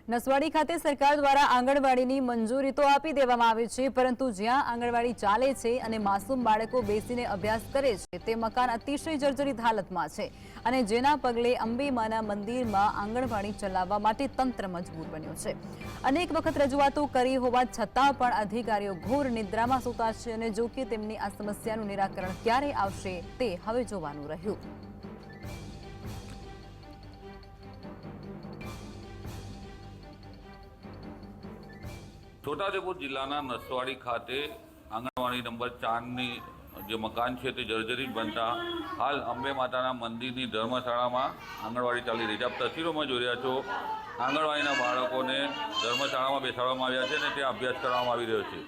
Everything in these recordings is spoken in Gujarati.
નસવાડી ખાતે સરકાર દ્વારા આંગણવાડીની મંજૂરી તો આપી દેવામાં આવી છે, પરંતુ જ્યાં આંગણવાડી ચાલે છે અને માસૂમ બાળકો બેસીને અભ્યાસ કરે છે તે મકાન અતિશય જર્જરિત હાલતમાં છે અને જેના પગલે અંબે માના મંદિરમાં આંગણવાડી ચલાવવા માટે તંત્ર મજબૂર બન્યું છે। અનેક વખત રજૂઆતો કરી હોવા છતાં પણ અધિકારીઓ ઘોર નિદ્રામાં સૂતા છે અને જો કે તેમની આ સમસ્યાનું નિરાકરણ ક્યારે આવશે તે હવે જોવાનું રહ્યું। છોટાઉદેપુર જિલ્લાના નસવાડી ખાતે આંગણવાડી નંબર 4ની જે મકાન છે તે જર્જરિત બનતા હાલ અંબે માતાના મંદિરની ધર્મશાળામાં આંગણવાડી ચાલી રહી છે। આપ તસવીરોમાં જોઈ રહ્યા છો, આંગણવાડીના બાળકોને ધર્મશાળામાં બેસાડવામાં આવ્યા છે અને ત્યાં અભ્યાસ કરવામાં આવી રહ્યો છે।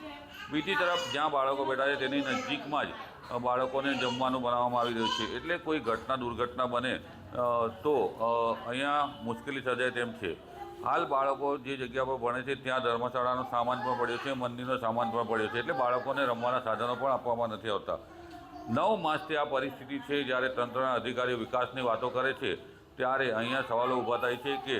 બીજી તરફ જ્યાં બાળકો બેઠા છે તેની નજીકમાં જ બાળકોને જમવાનું બનાવવામાં આવી રહ્યું છે, એટલે કોઈ દુર્ઘટના બને તો અહીંયા મુશ્કેલી સર્જાય તેમ છે। હાલ બાળકો જે જગ્યા પર ભણે છે ત્યાં ધર્મશાળાનો સામાન પણ પડ્યો છે, મંદિરનો સામાન પણ પડ્યો છે, એટલે બાળકોને રમવાના સાધનો પણ આપવામાં નથી આવતા। 9 માસથી આ પરિસ્થિતિ છે। જ્યારે તંત્રના અધિકારીઓ વિકાસની વાતો કરે છે ત્યારે અહીંયા સવાલો ઊભા થાય છે કે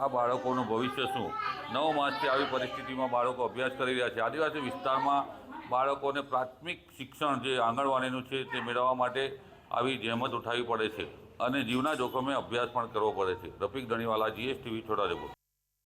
આ બાળકોનું ભવિષ્ય શું? 9 માસથી આવી પરિસ્થિતિમાં બાળકો અભ્યાસ કરી રહ્યા છે। આદિવાસી વિસ્તારમાં બાળકોને પ્રાથમિક શિક્ષણ જે આંગણવાડીનું છે તે મેળવવા માટે આવી જહેમત ઉઠાવવી પડે છે અને જીવના જોખમે અભ્યાસ પણ કરવો પડે છે। રફીક ધણીવાલા, GSTV, છોટાઉદેપુર।